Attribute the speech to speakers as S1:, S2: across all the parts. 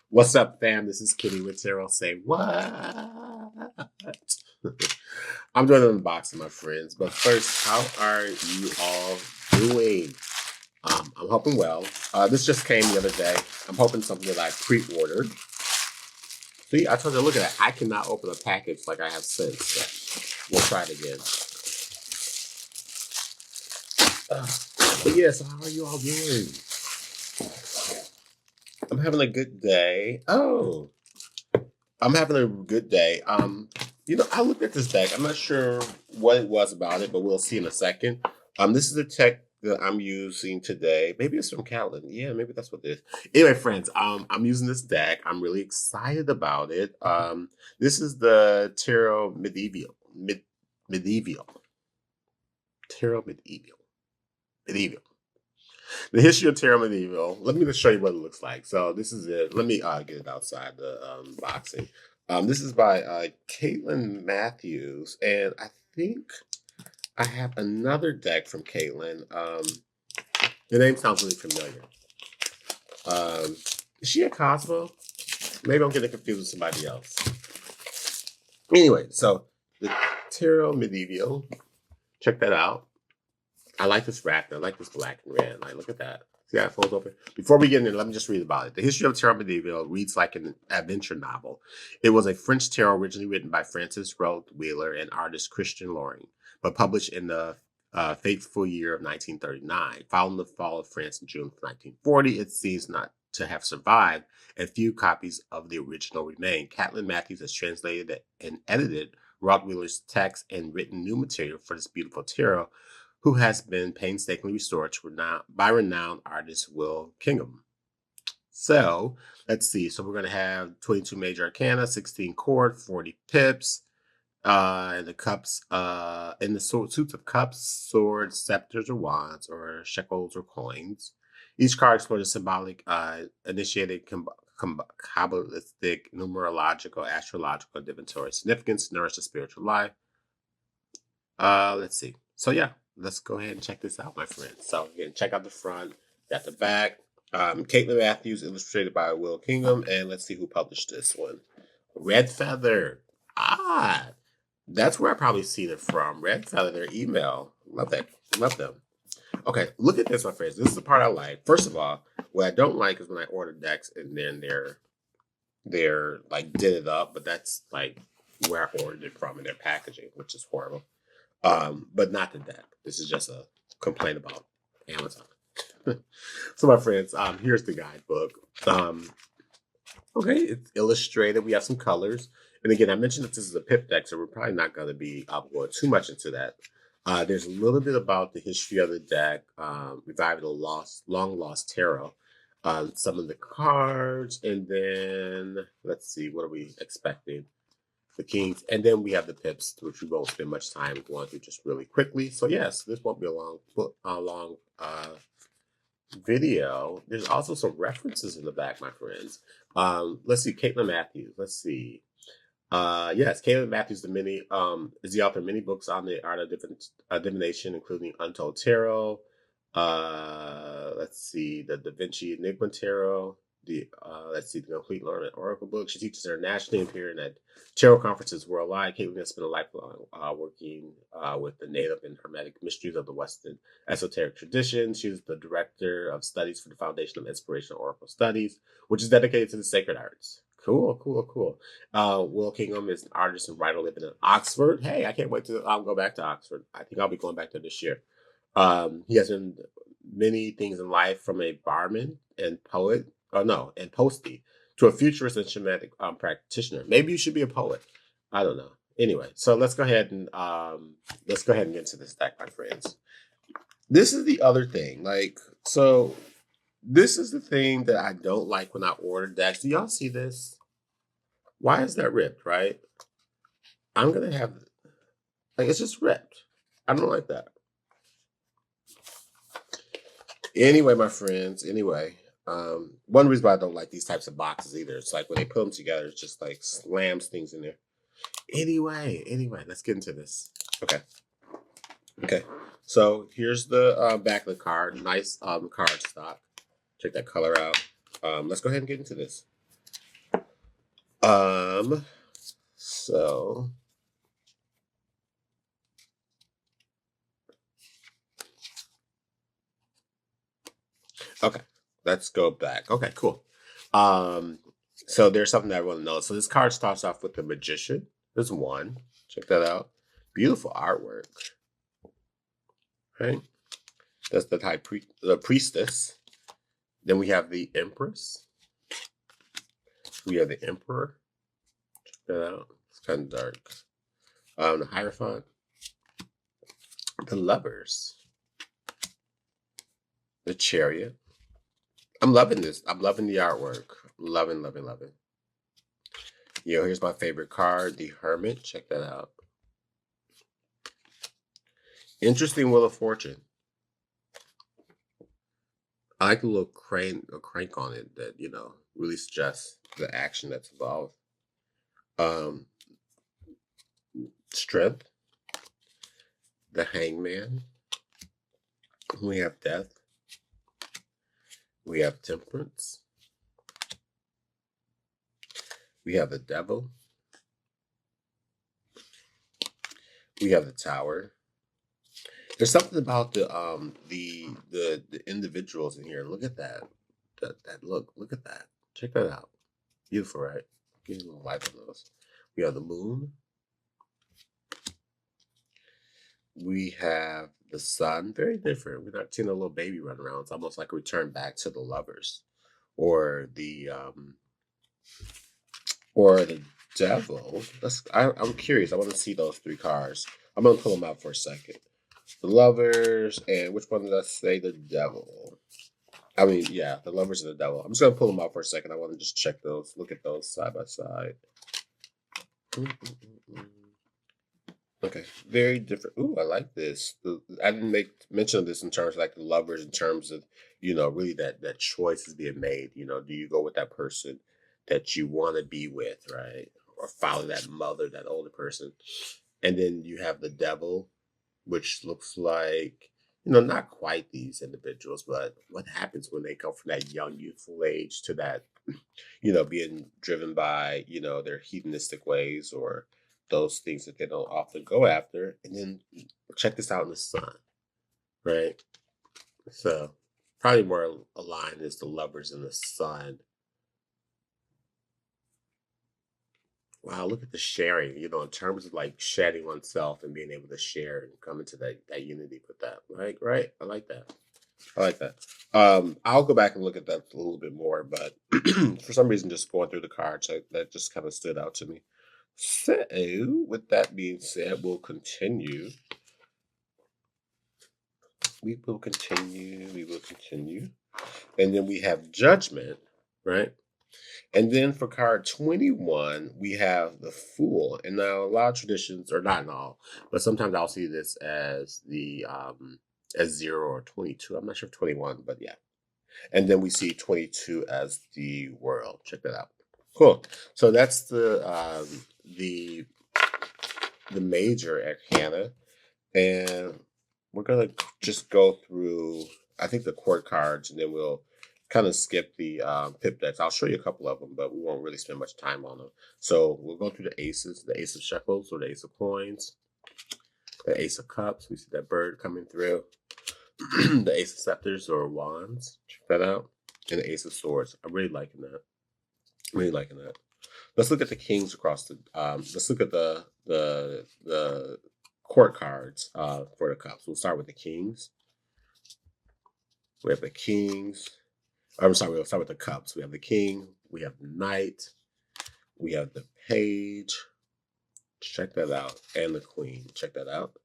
S1: What's up, fam? This is Kitty with Tarot. Say what? I'm doing an unboxing, my friends. But first, how are you all doing? I'm hoping well. This just came the other day. I'm hoping something that I pre-ordered. See, I told you, look at that. I cannot open a package like I have since. So we'll try it again. But yeah, so how are you all doing? I'm having a good day. Oh, I'm having a good day. I looked at this deck. I'm not sure what it was about it, but we'll see in a second. This is the tech that I'm using today. Maybe it's from Caitlín. Yeah, maybe that's what it is. Anyway, friends, I'm using this deck. I'm really excited about it. This is the Tarot Medieval. Tarot Medieval. The history of Tarot Medieval. Let me just show you what it looks like. So this is it. Let me get it outside the boxing. This is by Caitlín Matthews, and I think I have another deck from Caitlín. The name sounds really familiar. Is she a Cosmo? Maybe I'm getting confused with somebody else. Anyway, so the Tarot Medieval. Check that out. I like this wrap. I like this black and red. Like, look at that. See how it folds open? Before we get in, let me just read about it. The history of Tarot Medieval reads like an adventure novel. It was a French tarot originally written by Francis Roth Wheeler and artist Christian Loring, but published in the fateful year of 1939. Following the fall of France in June of 1940, it seems not to have survived, and few copies of the original remain. Caitlín Matthews has translated and edited Roth Wheeler's text and written new material for this beautiful tarot, who has been painstakingly restored by renowned artist Wil Kingham. So, let's see. So we're going to have 22 major arcana, 16 chord, 40 pips, and the cups, in the suits of cups, swords, scepters, or wands, or shekels, or coins. Each card explores a symbolic, initiated Kabbalistic, numerological, astrological, divinatory significance, nourish the spiritual life. Let's see. So yeah, let's go ahead and check this out, my friends. So again, check out the front, got the back. Caitlín Matthews, illustrated by Wil Kingham, and let's see who published this one. RedFeather. That's where I probably seen it from. RedFeather, their email. Love that. Love them. Okay, look at this, my friends. This is the part I like. First of all, what I don't like is when I order decks and then they're like did it up, but that's like where I ordered it from in their packaging, which is horrible. But not the deck. This is just a complaint about Amazon. So my friends, here's the guidebook. Okay, it's illustrated. We have some colors. And again, I mentioned that this is a pip deck, so we're probably not going to be going too much into that. There's a little bit about the history of the deck, reviving the long lost tarot, some of the cards, and then let's see, what are we expecting? The kings, and then we have the pips, which we won't spend much time going through just really quickly. So yes, this won't be a long video. There's also some references in the back, my friends. Let's see, Caitlín Matthews. Let's see. Yes, Caitlín Matthews is the author of many books on the art of divination, including Untold Tarot. Let's see, the Da Vinci Enigma Tarot. The Complete Learning Oracle book. She teaches internationally, appearing at tarot conferences worldwide. Caitlín has spent a lifelong working with the native and hermetic mysteries of the Western esoteric tradition. She is the director of studies for the Foundation of Inspirational Oracle Studies, which is dedicated to the sacred arts. Cool. Wil Kingham is an artist and writer living in Oxford. Hey, I can't wait to go back to Oxford. I think I'll be going back there this year. He has done many things in life, from a barman and poet, and postie, to a futurist and shamanic practitioner. Maybe you should be a poet. I don't know. Anyway, so let's go ahead and get into this deck, my friends. This is the other thing. This is the thing that I don't like when I order decks. Do y'all see this? Why is that ripped, right? I'm going to have, it's just ripped. I don't like that. Anyway, my friends, one reason why I don't like these types of boxes either, it's like when they put them together, it's just like slams things in there. Anyway, let's get into this. Okay. So here's the back of the card. Nice card stock. Check that color out. Let's go ahead and get into this. So okay, let's go back. Okay, cool. So there's something that I want to know. So this card starts off with the Magician. There's one. Check that out. Beautiful artwork. Right? That's the Priestess. Then we have the Empress. We have the Emperor. Check that out. It's kind of dark. The Hierophant. The Lovers. The Chariot. I'm loving this. I'm loving the artwork. Loving, loving, loving. Here's my favorite card, the Hermit. Check that out. Interesting Wheel of Fortune. I like the little crank on it that, really suggests the action that's involved. Strength. The Hangman. We have Death. We have Temperance. We have the Devil. We have the Tower. There's something about the individuals in here. Look at that. That look. Look at that. Check that out. Beautiful, right? Get a little light on those. We have the Moon. We have the Sun. Very different. We're not seeing a little baby run around. It's almost like a return back to the Lovers, or the Devil. I'm curious. I want to see those three cards. I'm gonna pull them out for a second. The Lovers, and which one did I say? The Devil. I mean, yeah, the Lovers and the Devil. I'm just gonna pull them out for a second. I want to just check those, look at those side by side. Okay, very different. Ooh, I like this. I didn't make mention of this in terms of like the Lovers, in terms of really that choice is being made. Do you go with that person that you want to be with, right, or follow that mother, that older person? And then you have the Devil, which looks like, not quite these individuals, but what happens when they come from that young, youthful age to that, being driven by, their hedonistic ways or those things that they don't often go after. And then check this out in the Sun, right? So probably more aligned is the Lovers in the Sun. Wow, look at the sharing, in terms of like shedding oneself and being able to share and come into that unity with that. Right? I like that. I like that. I'll go back and look at that a little bit more, but for some reason, just going through the cards, that just kind of stood out to me. So, with that being said, we'll continue. We will continue. We will continue. And then we have Judgment, right? And then for card 21, we have the Fool. And now a lot of traditions, or not in all, but sometimes I'll see this as the as 0 or 22. I'm not sure if 21, but yeah. And then we see 22 as the World. Check that out. Cool. So that's the major arcana. And we're gonna just go through, I think, the court cards, and then we'll kind of skip the pip decks. I'll show you a couple of them, but we won't really spend much time on them. So we'll go through the aces, the Ace of Shekels or the Ace of Coins, the Ace of Cups. We see that bird coming through. The Ace of Scepters or Wands. Check that out. And the Ace of Swords. I'm really liking that. Really liking that. Let's look at the kings across the. Let's look at the court cards for the cups. We'll start with the kings. We have the kings. I'm sorry, we'll start with the cups. We have the king. We have the knight. We have the page. Check that out. And the queen. Check that out.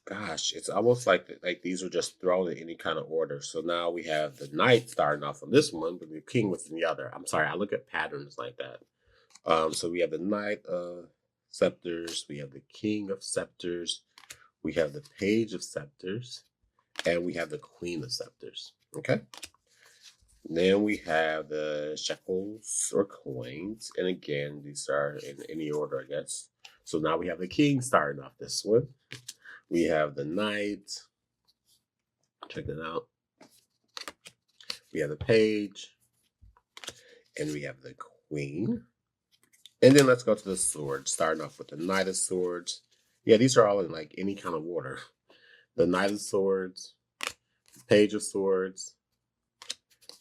S1: Gosh, it's almost like these are just thrown in any kind of order. So now we have the knight starting off on this one, but the king was in the other. I'm sorry, I look at patterns like that. So we have the Knight of Scepters, we have the King of Scepters, we have the Page of Scepters, and we have the Queen of Scepters. Okay. Then we have the shekels or coins, and again, these are in any order, I guess. So now we have the king starting off this one. We have the knight. Check that out. We have the Page, and we have the Queen. And then let's go to the Swords, starting off with the Knight of Swords. Yeah, these are all in like any kind of order. The Knight of Swords, the Page of Swords,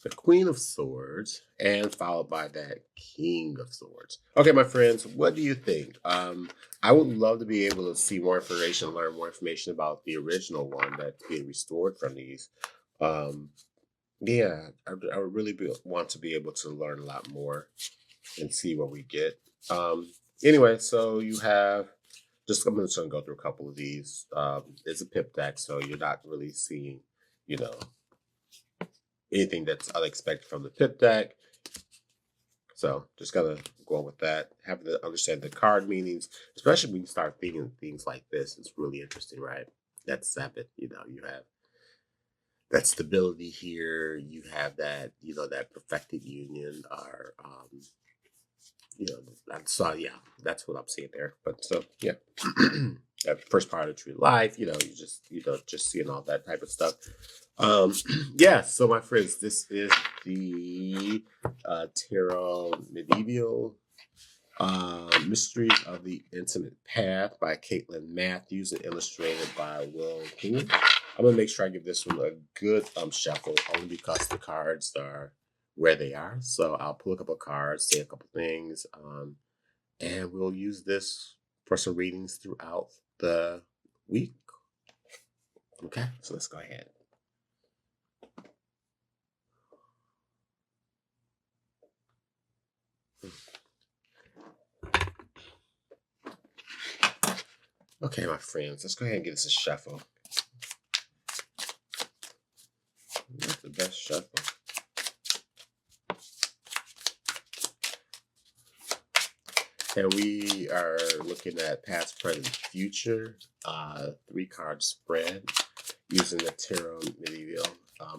S1: the Queen of Swords, and followed by that King of Swords. Okay, my friends, what do you think? I would love to be able to see more information, learn more information about the original one that's being restored from these. Yeah, I would really want to be able to learn a lot more and see what we get. Anyway, so you have I'm just gonna go through a couple of these. It's a pip deck, so you're not really seeing, you know, anything that's unexpected from the pip deck. So just gotta go on with that. Having to understand the card meanings, especially when you start thinking things like this, it's really interesting, right? That's 7. You know, you have that stability here. You have that, you know, that perfected union, or you know, so yeah, that's what I'm seeing there. But so yeah, that first part of true life, you know, just seeing all that type of stuff. Yeah, so my friends, this is the Tarot Médiéval, Mysteries of the Intimate Path by Caitlín Matthews and illustrated by Wil Kingham. I'm gonna make sure I give this one a good shuffle, only because the cards are where they are. So I'll pull a couple of cards, say a couple things, and we'll use this for some readings throughout the week. Okay, so let's go ahead. Okay, my friends, let's go ahead and give this a shuffle. Not the best shuffle. And we are looking at past, present, future, 3-card spread using the Tarot Médiéval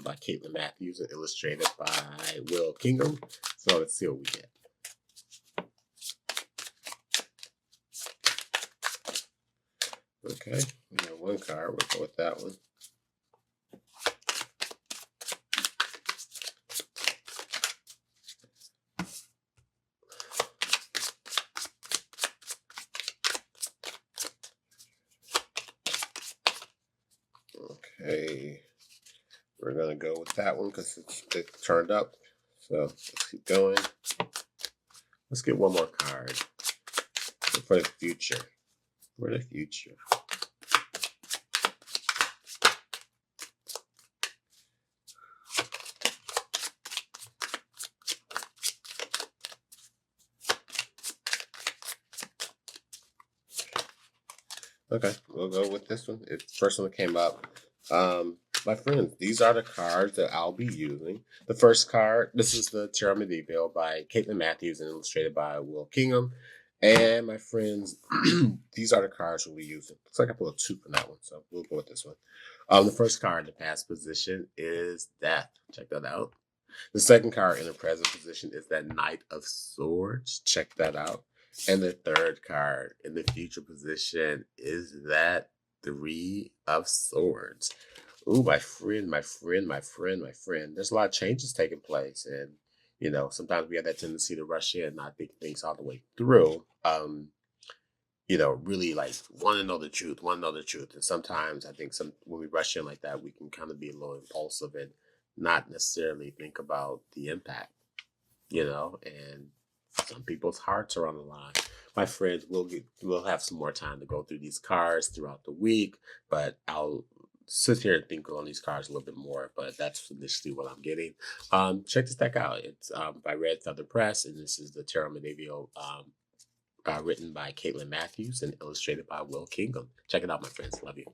S1: by Caitlín Matthews and illustrated by Wil Kingham. So let's see what we get. Okay, we got 1 card. We'll go with that one. Okay, we're gonna go with that one because it turned up. So let's keep going. Let's get 1 more card for the future. For the future. Okay, we'll go with this one. It's the first one that came up. My friends, these are the cards that I'll be using. The first card, this is the Tarot Médiéval by Caitlín Matthews and illustrated by Wil Kingham. And my friends, these are the cards we'll be using. Looks like I pulled a 2 from that one, so we'll go with this one. The first card in the past position is Death. Check that out. The second card in the present position is that Knight of Swords. Check that out. And the third card in the future position is that 3 of Swords. Ooh, my friend. There's a lot of changes taking place. And, you know, sometimes we have that tendency to rush in and not think things all the way through. You know, really like want to know the truth. And sometimes I think when we rush in like that, we can kind of be a little impulsive and not necessarily think about the impact, you know, and some people's hearts are on the line. My friends, we'll have some more time to go through these cards throughout the week, but I'll sit here and think on these cards a little bit more, but that's initially what I'm getting. Check this deck out. It's by RedFeather Press, and this is the Tarot Médiéval, written by Caitlín Matthews and illustrated by Wil Kingham. Check it out, my friends. Love you.